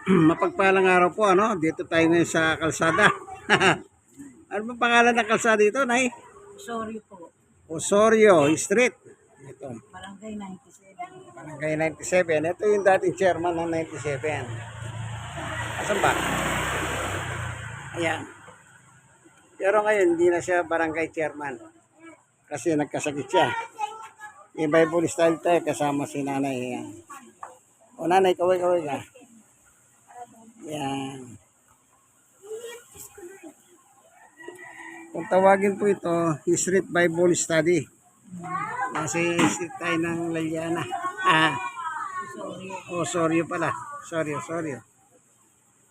Mapagpalang araw po, ano? Dito tayo ngayon sa kalsada. Ano ba pangalan ng kalsada dito, Nay? Sorry po. Osorio Street. Ito, Barangay 97. Barangay 97. Ito yung dating chairman ng 97. Asan ba? Ayan. Pero ngayon, hindi na siya barangay chairman. Kasi nagkasakit siya. Bible style tayo kasama si nanay. Ayan. O nanay, kaway-kaway ka. Ayan. Kung tawagin po ito, Street Bible Study. Nasa street tayo ng Laliana. Sorry pala. Sorry.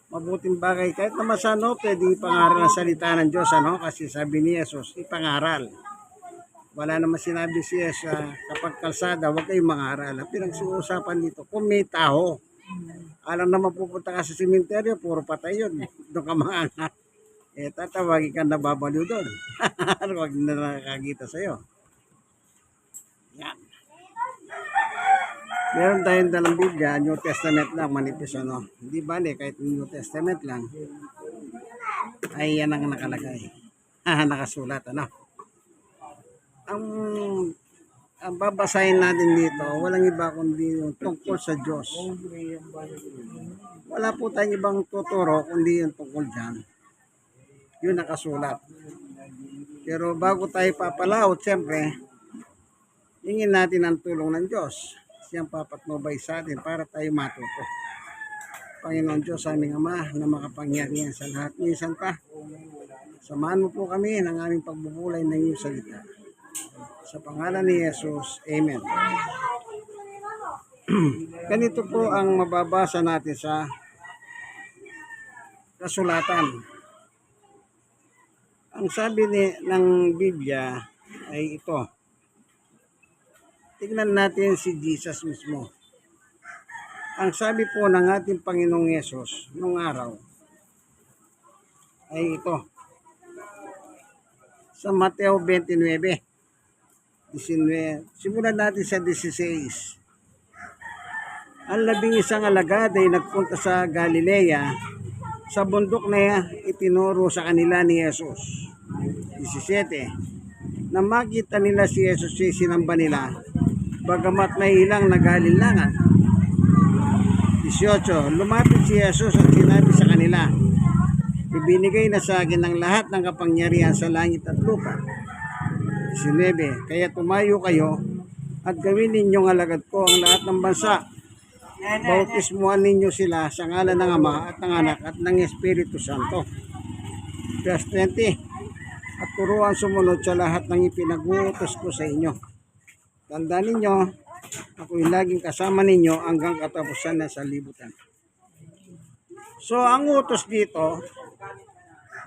Mabuting bagay. Kahit naman sa ano, pwede ipangaral ang salita ng Diyos. Ano? Kasi sabi ni Jesus, ipangaral. Wala naman sinabi si Jesus, kapag kalsada, huwag kayong mangaral. Ang pinagsuusapan dito, kung may tao. Alam naman pupunta ka sa simenteryo, puro patay yun. Doon ka mangangal. Tatawagin ka nababaliw doon. Huwag na nakakita sa'yo. Yan. Meron tayong dalang Biblia, New Testament lang, manipis ano. Hindi bali, kahit New Testament lang, ay yan ang nakalagay. Nakasulat, ano. Ang babasahin natin dito, walang iba kundi yung tungkol sa Diyos. Wala po tayong ibang tuturo kundi yung tungkol dyan. Yun nakasulat. Pero bago tayo papalaot, siyempre, hingin natin ang tulong ng Diyos. Siyang papatnubay sa atin para tayo matuto. Panginoon Diyos, aming Ama, na makapangyarihan sa lahat. Minsan pa, samahan mo po kami ng aming pagbubulay ng iyong salita. Sa pangalan ni Jesus, Amen. Ganito po ang mababasa natin sa kasulatan. Ang sabi ng Biblia ay ito. Tingnan natin si Jesus mismo. Ang sabi po ng ating Panginoong Yesus nung araw ay ito. Sa Mateo 29, 19. Simulan natin sa 16. Ang 11 alagad ay nagpunta sa Galilea. Sa bundok na itinuro sa kanila ni Jesus. 17. Nang makita nila si Jesus, sinamba nila, bagamat may ilang nag-alinlangan. 18. Lumapit si Jesus at sinabi sa kanila, ibinigay na sa akin ang lahat ng kapangyarihan sa langit at lupa. 19. Kaya tumayo kayo at gawin ninyong alagad ko ang lahat ng bansa. Bautismuhan ninyo sila sa ngalan ng Ama at ng Anak at ng Espiritu Santo. Verse 20. At turuan sumunod sa lahat ng ipinag-uutos ko sa inyo. Tandaan ninyo, ako'y laging kasama ninyo hanggang katapusan na sa libutan. So, ang utos dito,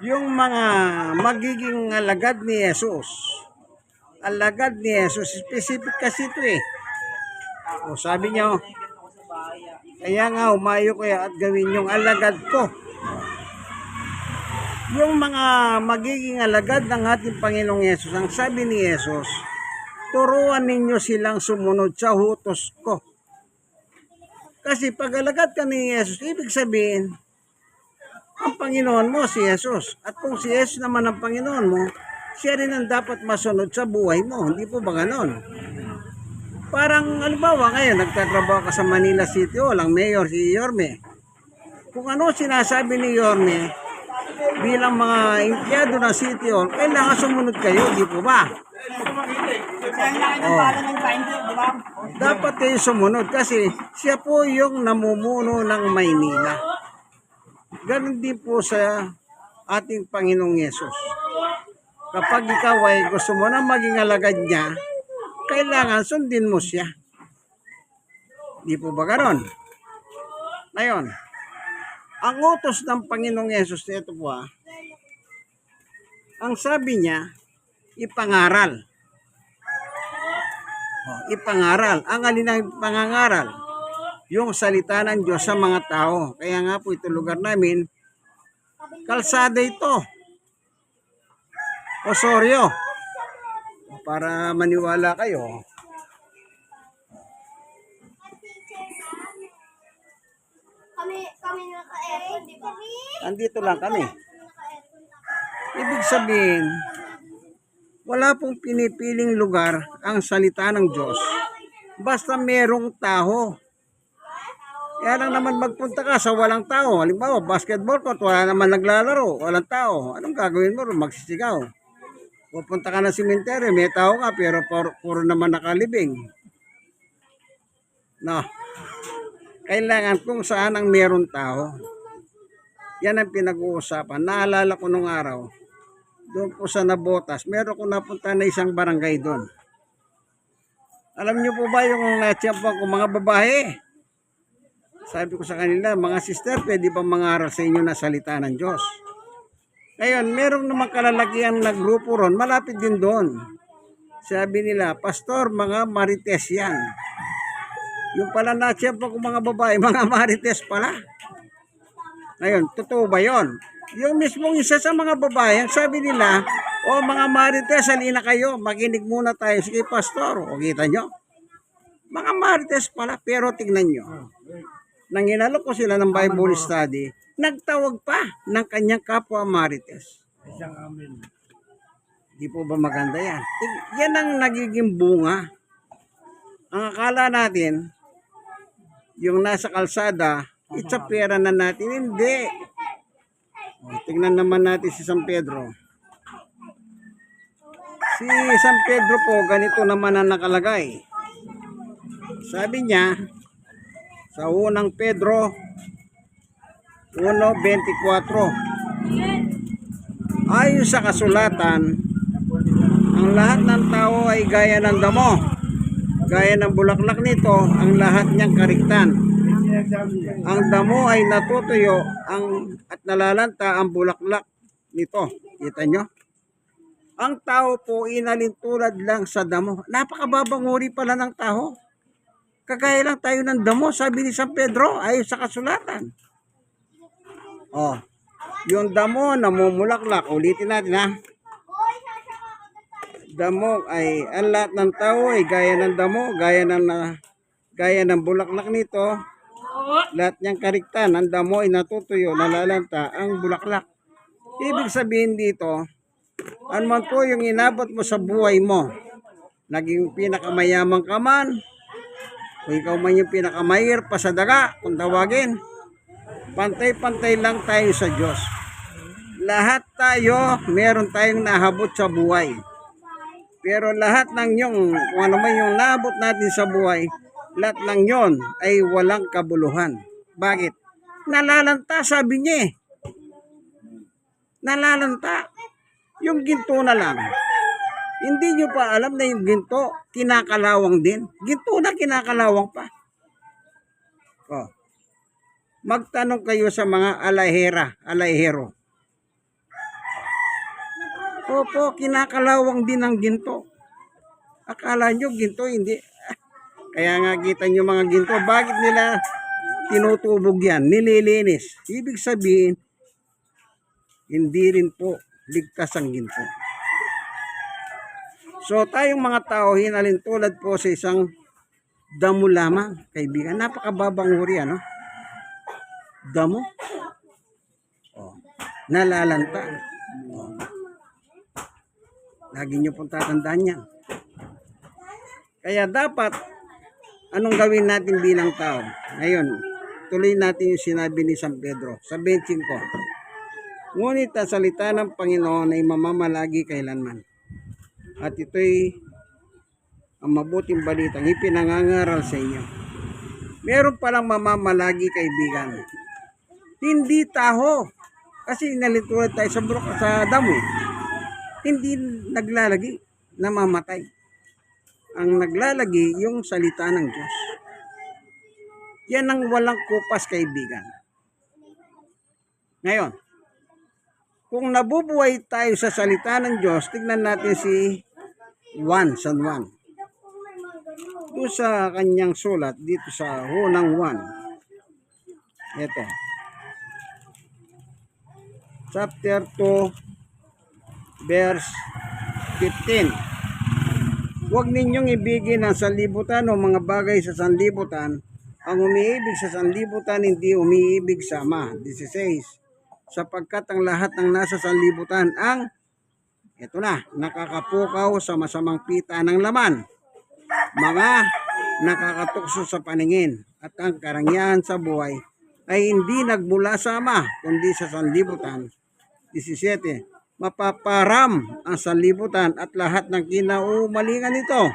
yung mga magiging alagad ni Jesus. Alagad ni Jesus, specific kasi ito eh. O sabi niyo, kaya nga umayo kayo at gawin yung alagad ko. Yung mga magiging alagad ng ating Panginoong Yesus, ang sabi ni Yesus, turuan ninyo silang sumunod sa utos ko. Kasi pag alagad ka ni Yesus, ibig sabihin, ang Panginoon mo si Yesus. At kung si Yesus naman ang Panginoon mo, siya rin ang dapat masunod sa buhay mo. Hindi po ba ganon? Parang, halimbawa ngayon, nagtatrabaho ka sa Manila City Hall, ang mayor si Yorme. Kung ano sinasabi ni Yorme, bilang mga empleyado ng City Hall, kailangan sumunod kayo, di po ba? Dapat kayo sumunod kasi siya po yung namumuno ng Maynila. Ganon din po sa ating Panginoong Yesus. Kapag ikaw ay gusto mo na maging alagad niya, kailangan sundin mo siya. Di po ba ganon? Ngayon, ang utos ng Panginoong Yesus, ito po ang sabi niya, ipangaral. Ipangaral. Ang alin ang pangangaral? Yung salita ng Diyos sa mga tao. Kaya nga po ito lugar namin, kalsada ito. Osorio. Para maniwala kayo. kami naka-aircon, di ba? Andito lang kami. Ibig sabihin, wala pong pinipiling lugar ang salita ng Diyos. Basta merong tao. Kaya lang naman magpunta ka sa walang tao. Halimbawa, basketball court, wala naman naglalaro, walang tao. Anong gagawin mo? Magsisigaw. Pupunta ka na simenteryo, may tao ka, pero puro naman nakalibing. No. Kailangan kung saan ang meron tao. Yan ang pinag-uusapan. Naalala ko nung araw, doon po sa Nabotas, meron ko napunta na isang barangay doon. Alam niyo po ba yung natiyampan ko mga babae? Sabi ko sa kanila, mga sister, pwede ba mangaral sa inyo na salita ng Diyos? Ngayon, merong naman kalalakihan na grupo ron, malapit din doon. Sabi nila, Pastor, mga marites yan. Yung pala natiyampan ko mga babae, mga marites pala. Ngayon, totoo ba yon? Yung mismong isa sa mga babae, sabi nila, mga marites, halina kayo, makinig muna tayo. Sige, Pastor, o kita nyo? Mga marites pala, pero tignan nyo. Nang inalok ko sila ng Bible study, nagtawag pa ng kanyang kapwa marites. Di po ba maganda yan? Yan ang nagiging bunga. Ang akala natin, yung nasa kalsada, it's a pera na natin. Hindi. Tingnan naman natin si San Pedro. Si San Pedro po, ganito naman ang nakalagay. Sabi niya, sa unang Pedro 1:24, ayon sa kasulatan, ang lahat ng tao ay gaya ng damo. Gaya ng bulaklak nito, ang lahat niyang kariktan. Ang damo ay natutuyo at nalalanta ang bulaklak nito. Kita nyo? Ang tao po inalintulad lang sa damo. Napakababang uri pala ng tao. Kagaya lang tayo ng damo, sabi ni San Pedro, ayon sa kasulatan. Yung damo namumulaklak, ulitin natin ha. Damo ay, ang lahat ng tao ay gaya ng damo, gaya ng bulaklak nito. Lahat niyang kariktan, ang damo ay natutuyo, nalalanta ang bulaklak. Ibig sabihin dito, ano man po yung inabot mo sa buhay mo, naging pinakamayaman ka man, kung ikaw man yung pinakamahir pa sa daga, kung tawagin, pantay-pantay lang tayo sa Diyos. Lahat tayo, meron tayong nahabot sa buhay. Pero lahat ng yung, kung ano man yung naabot natin sa buhay, lahat ng yon ay walang kabuluhan. Bakit? Nalalanta, sabi niya eh. Nalalanta. Yung ginto na lang. Hindi nyo pa alam na yung ginto, kinakalawang din. Ginto na kinakalawang pa. Magtanong kayo sa mga alayhero. Opo, kinakalawang din ang ginto. Akala nyo ginto, hindi. Kaya nga kita nyo mga ginto, bakit nila tinutubog yan, nililinis? Ibig sabihin, hindi rin po ligtas ang ginto. So tayong mga tao, hinalintulad po sa isang damo lamang, kaibigan. Napakababang uri, ano? Damo. Nalalanta. Lagi nyo pong tatandaan yan. Kaya dapat, anong gawin natin bilang tao? Ngayon, tuloy natin yung sinabi ni San Pedro sa 25. Ngunit ang salita ng Panginoon ay mamamalagi kailanman. At ito'y ang mabuting balitang ipinangangaral sa inyo. Meron palang mamamalagi, kaibigan. Hindi taho. Kasi nalintulad tayo sa damo. Hindi naglalagi, namamatay. Ang naglalagi, yung salita ng Diyos. Yan ang walang kupas, kaibigan. Ngayon, kung nabubuhay tayo sa salita ng Diyos, tignan natin si San Juan. Doon sa kanyang sulat, dito sa unang 1. Ito. Chapter 2, verse 15. Huwag ninyong ibigin ang sanlibutan o mga bagay sa sanlibutan, Ang umiibig sa sanlibutan, hindi umiibig sa Ama. 16. Sapagkat ang lahat ng nasa sanlibutan ito na, nakakapukaw sa masamang pita ng laman, mga nakakatukso sa paningin, at ang karangyaan sa buhay ay hindi nagmula sa Ama, kundi sa sanlibutan. 17. Mapaparam ang sanlibutan at lahat ng kinaumalingan nito.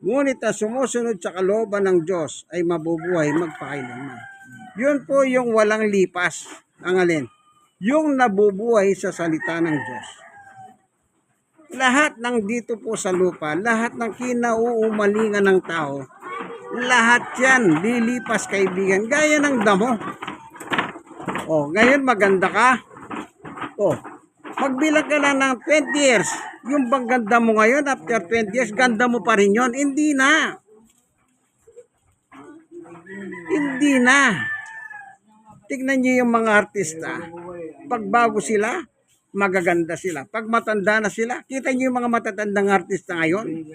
Ngunit ang sumusunod sa kalooban ng Diyos ay mabubuhay magpakailanman. Yun po yung walang lipas. Ang alin? Yung nabubuhay sa salita ng Diyos. Lahat ng dito po sa lupa, lahat ng kinauumalingan ng tao, lahat yan lilipas, kaibigan. Gaya ng damo. Ngayon maganda ka. Magbilang ka lang ng 20 years. Yung bang ganda mo ngayon, after 20 years, ganda mo pa rin yun? Hindi na. Hindi na. Tignan niyo yung mga artista. Pag bago sila, magaganda sila. Pag matanda na sila, kita niyo yung mga matatandang artista ngayon.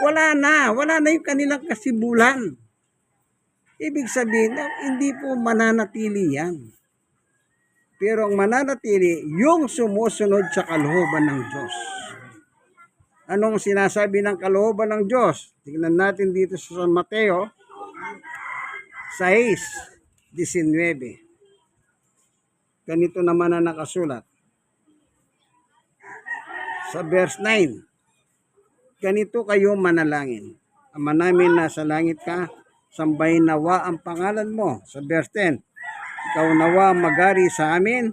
Wala na yung kanilang kasibulan. Ibig sabihin, hindi po mananatili yan. Pero ang mananatili, yung sumusunod sa kalooban ng Diyos. Anong sinasabi ng kalooban ng Diyos? Tingnan natin dito sa San Mateo 6:19. Ganito naman ang nakasulat. Sa verse 9. Ganito kayo manalangin. Ama namin nasa langit ka, sambahin nawa ang pangalan mo. Sa verse 10. Ikaw nawa magari sa amin,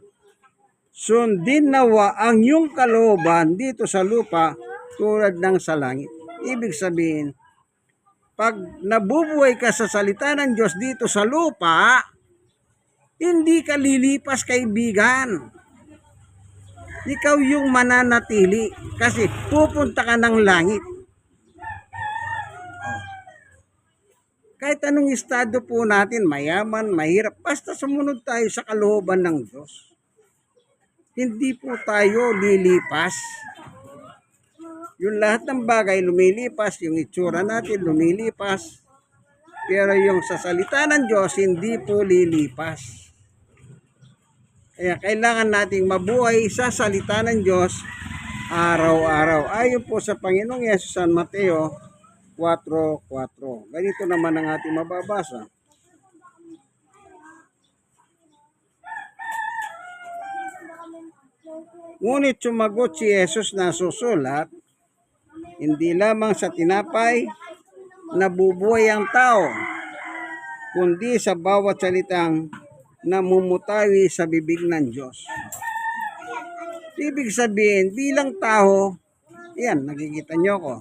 sundin nawa ang iyong kalooban dito sa lupa tulad ng sa langit. Ibig sabihin, pag nabubuhay ka sa salita ng Diyos dito sa lupa, hindi ka lilipas, kaibigan. Ikaw yung mananatili kasi pupunta ka ng langit. Kahit anong estado po natin, mayaman, mahirap, basta sumunod tayo sa kalooban ng Diyos. Hindi po tayo lilipas. Yung lahat ng bagay lumilipas, yung itsura natin lumilipas. Pero yung sa salita ng Diyos, hindi po lilipas. Kaya kailangan nating mabuhay sa salita ng Diyos araw-araw. Ayon po sa Panginoong Yesus San Mateo 4:4. Ganito naman ang ating mababasa. Ngunit sumagot si Jesus na susulat, hindi lamang sa tinapay nabubuhay ang tao, kundi sa bawat salitang namumutawi sa bibig ng Diyos. Ibig sabihin, bilang tao, yan, nakikita nyo ko,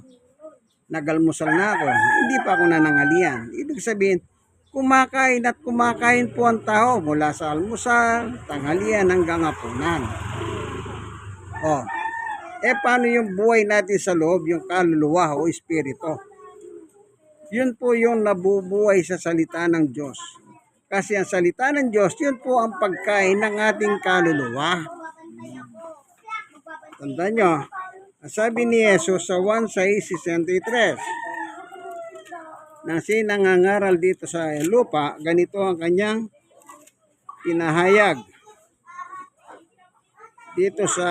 nagalmusal na ako, hindi pa ako nanangalian. Ibig sabihin, kumakain at kumakain po ang tao mula sa almusal, tanghalian hanggang hapunan. Paano yung buhay natin sa loob, yung kaluluwa o espiritu? Yun po yung nabubuhay sa salita ng Diyos. Kasi ang salita ng Diyos, yun po ang pagkain ng ating kaluluwa. Tandaan nyo, sabi ni Jesus sa 1:63, nang sinangangaral dito sa lupa, ganito ang kanyang pinahayag. Dito sa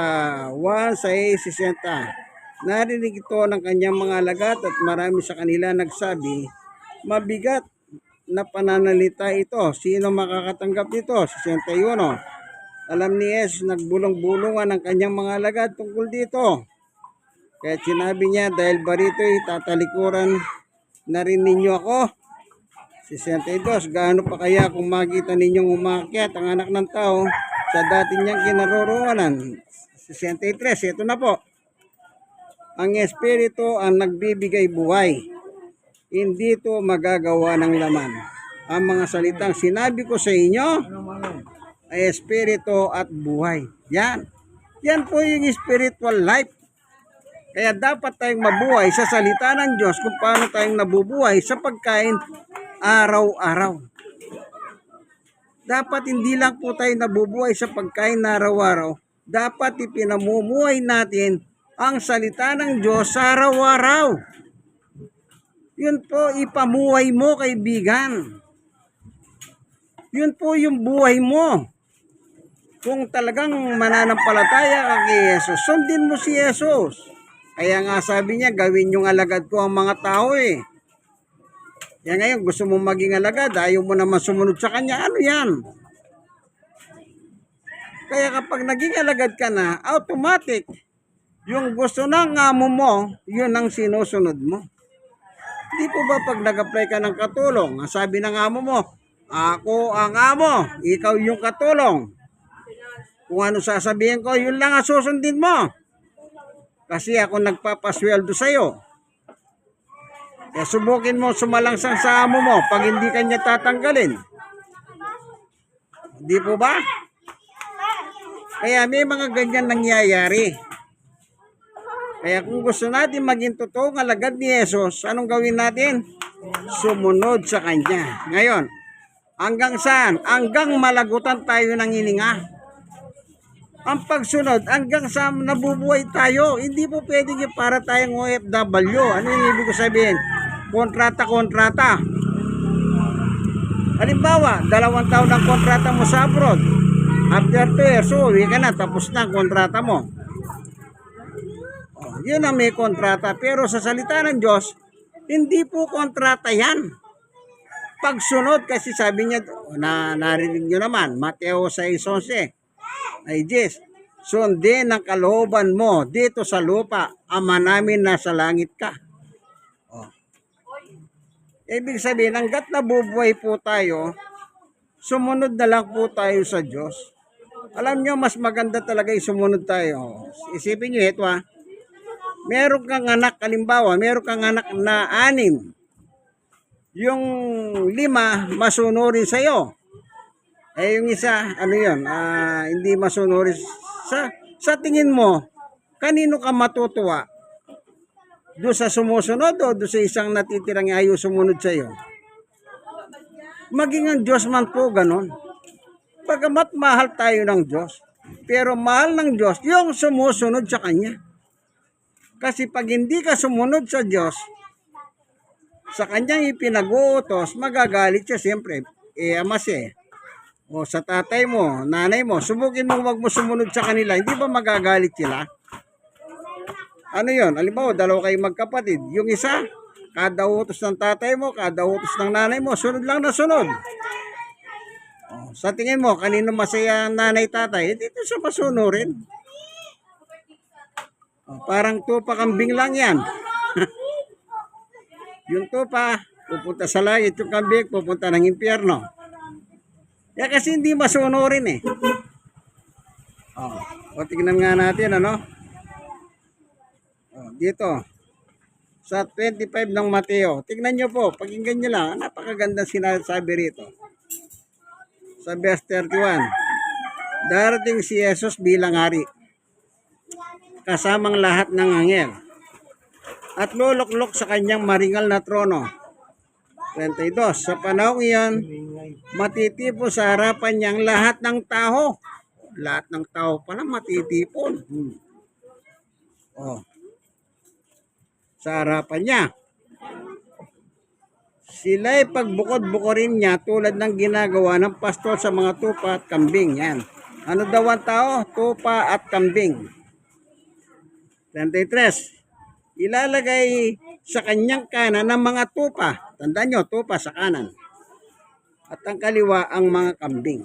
1:60, narinig ito ng kanyang mga alagad at marami sa kanila nagsabi, mabigat na pananalita ito. Sino makakatanggap nito? 61. Alam ni Jesus, nagbulong-bulungan ang kanyang mga alagad tungkol dito. Kaya sinabi niya, dahil ba rito'y tatalikuran na rin ninyo ako? 62. Gaano pa kaya kung makita ninyong umakyat ang anak ng tao sa dati niyang kinaroroonan? 63. Ito na po. Ang Espiritu ang nagbibigay buhay. Hindi ito magagawa ng laman. Ang mga salitang sinabi ko sa inyo ay Espiritu at buhay. Yan. Yan po yung spiritual life. Kaya dapat tayong mabuhay sa salita ng Diyos kung paano tayong nabubuhay sa pagkain araw-araw. Dapat hindi lang po tayo nabubuhay sa pagkain araw-araw. Dapat ipinamumuhay natin ang salita ng Diyos sa araw-araw. Yun po, ipamuhay mo, kaibigan. Yun po yung buhay mo. Kung talagang mananampalataya ka kay Jesus, sundin mo si Jesus. Kaya nga sabi niya, gawin yung alagad ko ang mga tao eh. Kaya ngayon, gusto mo maging alagad, ayaw mo naman sumunod sa kanya, ano yan? Kaya kapag naging alagad ka na, automatic, yung gusto ng amo mo, yun ang sinusunod mo. Hindi po ba pag nag-apply ka ng katulong, ang sabi ng amo mo, ako ang amo, ikaw yung katulong. Kung ano sasabihin ko, yun lang ang susundin mo. Kasi ako nagpapasweldo sa'yo. Kaya subukin mo sumalangsang sa amo mo pag hindi kanya tatanggalin. Hindi po ba? Kaya may mga ganyan nangyayari. Kaya kung gusto natin maging totoong alagad ni Jesus, anong gawin natin? Sumunod sa Kanya. Ngayon, hanggang saan? Hanggang malagutan tayo ng hininga. Ang pagsunod, hanggang sa nabubuhay tayo. Hindi po pwedeng para tayong OFW. Ano yung ibig ko sabihin? Kontrata. Halimbawa, 2 taon ang kontrata mo sa abroad. After 2 years, uwi ka na, tapos na ang kontrata mo. Yun ang may kontrata. Pero sa salita ng Diyos, hindi po kontrata yan. Pagsunod, kasi sabi niya, narinig nyo naman, Mateo 6:11, ay Diyos, sundin ang kalooban mo dito sa lupa, Ama namin nasa langit ka. Ibig sabihin, hanggat nabubuhay po tayo, sumunod na lang po tayo sa Diyos. Alam nyo, mas maganda talaga yung sumunod tayo. Isipin nyo ito meron kang anak, halimbawa, meron kang anak na 6. Yung 5, masunurin sa'yo. Eh, yung isa, ano yun, hindi masunurin. Sa tingin mo, kanino ka matutuwa? Doon sa sumusunod o doon sa isang natitirang ayaw sumunod sa'yo? Maging ang Diyos man po, ganon. Pagamat mahal tayo ng Diyos, pero mahal ng Diyos yung sumusunod sa Kanya. Kasi pag hindi ka sumunod sa Diyos, sa Kanyang ipinag-uutos, magagalit siya siyempre. Amas o sa tatay mo, nanay mo, subukin mo wag mo sumunod sa kanila, hindi ba magagalit sila? Ano yon? Halimbawa, 2 kayong magkapatid. Yung isa, kada utos ng tatay mo, kada utos ng nanay mo, sunod lang na sunod. Sa tingin mo, kanino masaya ang nanay tatay? Dito sa masunurin. Parang tupa kambing lang yan. Yung tupa, pupunta sa langit. Yung kambing, pupunta ng impyerno. Kaya kasi hindi masunurin eh. O tingnan nga natin, ano? Dito. Sa 25 ng Mateo. Tingnan nyo po, pakinggan nyo lang. Napakaganda sinasabi rito. Sa verse 31. Darating si Jesus bilang hari, kasamang lahat ng anghel, at luluklok sa kanyang maringal na trono. 32. Sa panahong iyon, matitipo sa harapan niyang lahat ng tao. Lahat ng tao pala matitipon. Sa harapan niya. Sila'y pagbukod-bukorin niya tulad ng ginagawa ng pastor sa mga tupa at kambing. Yan. Ano daw ang tao? Tupa at kambing. 33. Ilalagay sa kanyang kanan ng mga tupa. Tandaan nyo, tupa sa kanan. At ang kaliwa ang mga kambing.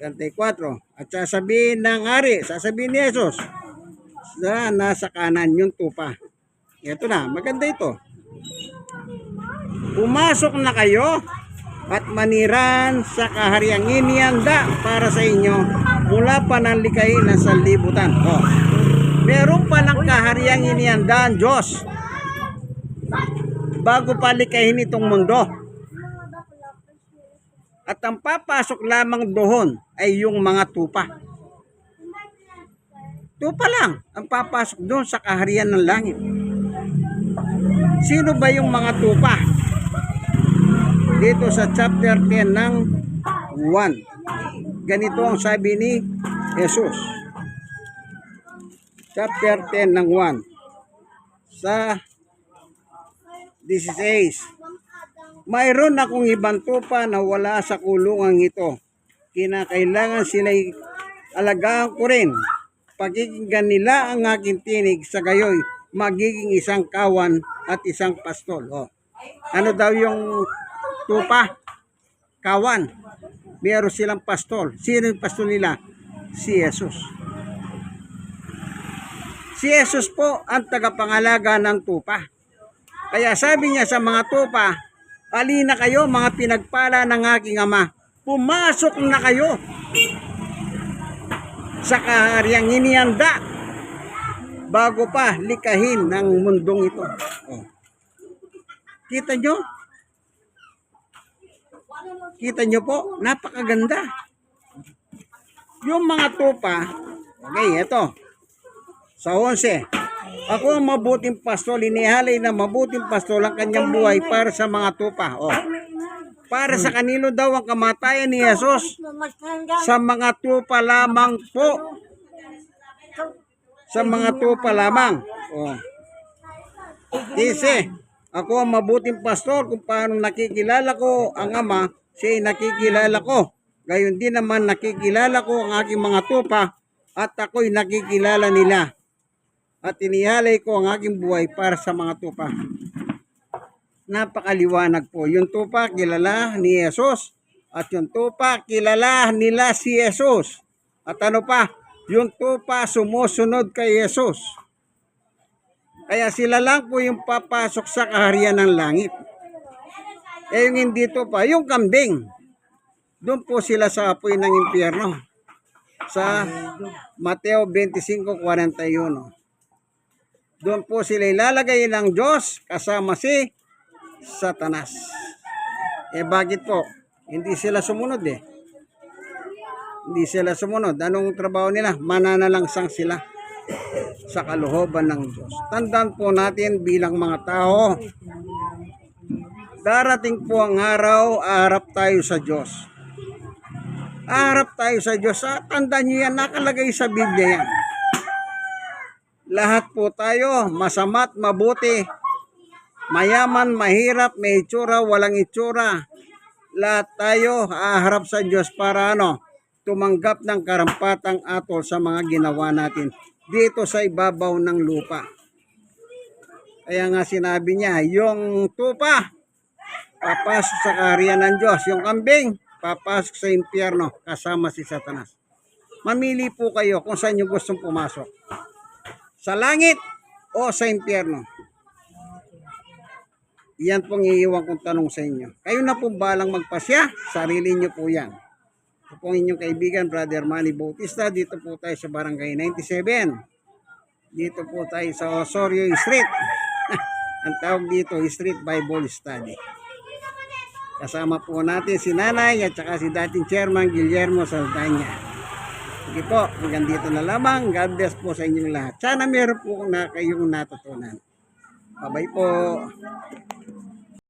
34. At sasabihin ng hari, sasabihin ni Jesus, na nasa kanan yung tupa. Ito na, maganda ito. Pumasok na kayo at maniran sa kahariang inihanda para sa inyo mula pa ng likhain ng sanlibutan. Meron palang kahariang inihanda ang Diyos bago pa likhain itong mundo. At ang papasok lamang doon ay yung mga tupa. Tupa lang ang papasok doon sa kaharian ng langit. Sino ba yung mga tupa? Dito sa chapter 10 ng 1. Ganito ang sabi ni Jesus. Chapter 10 ng 1. Sa 16. Mayroon akong ibang tupa na wala sa kulungan ito. Kinakailangan sila'y alagaan ko rin. Pakikinggan nila ang aking tinig, sa gayoy magiging isang kawan at isang pastol. Oh. Ano daw yung tupa? Kawan. Meron silang pastol. Sino yung pastol nila? Si Jesus. Si Jesus po ang tagapangalaga ng tupa. Kaya sabi niya sa mga tupa, alina kayo mga pinagpala ng aking ama. Pumasok na kayo sa kahariang inihanda bago pa likahin ng mundong ito. Oh. Kita nyo? Kita nyo po? Napakaganda. Yung mga tupa, okay, ito. Sa 11. Ako ang mabuting pastol, inihalay na mabuting pastol ang kanyang buhay para sa mga tupa. Oh. Para sa kanino daw ang kamatayan ni Jesus? Sa mga tupa lamang po. Sa mga tupa lamang. Oh. Kasi, ako ang mabuting pastor, kung paano nakikilala ko ang ama, siya'y nakikilala ko. Gayon din naman nakikilala ko ang aking mga tupa at ako'y nakikilala nila. At inihalay ko ang aking buhay para sa mga tupa. Napakaliwanag po. Yung tupa kilala ni Jesus at yung tupa kilala nila si Jesus. At ano pa? Yung tupa sumusunod kay Jesus. Kaya sila lang po yung papasok sa kaharian ng langit. Eh yung hindi tupa, yung kambing. Doon po sila sa apoy ng impyerno. Sa Mateo 25:41. Doon po sila ilalagay ng Diyos kasama si Satanas. Eh bakit po? Hindi sila sumunod eh. Hindi sila sumunod. Anong trabaho nila? Mananalangsang sila sa kalooban ng Diyos. Tandaan po natin bilang mga tao, darating po ang araw, aharap tayo sa Diyos. Aharap tayo sa Diyos. Tandaan nyo yan, nakalagay sa Biblia yan. Lahat po tayo, masama't mabuti, mayaman, mahirap, may itsura, walang itsura. Lahat tayo aharap sa Diyos para tumanggap ng karampatang atol sa mga ginawa natin dito sa ibabaw ng lupa. Kaya nga sinabi niya, yung tupa, papasok sa kaharian ng Diyos. Yung kambing, papasok sa impyerno kasama si Satanas. Mamili po kayo kung saan nyo gustong pumasok. Sa langit o sa impyerno. Yan pong iiwan kong tanong sa inyo. Kayo na po balang magpasya, sarili nyo po yan. Ito po inyong kaibigan, Brother Manny Bautista. Dito po tayo sa Barangay 97. Dito po tayo sa Osorio Street. Ang tawag dito, Street Bible Study. Kasama po natin si Nanay at saka si dating Chairman Guillermo Saldaña. Sige po, hanggang dito na lamang. God bless po sa inyong lahat. Sana meron po na kayong natutunan. Bye-bye po.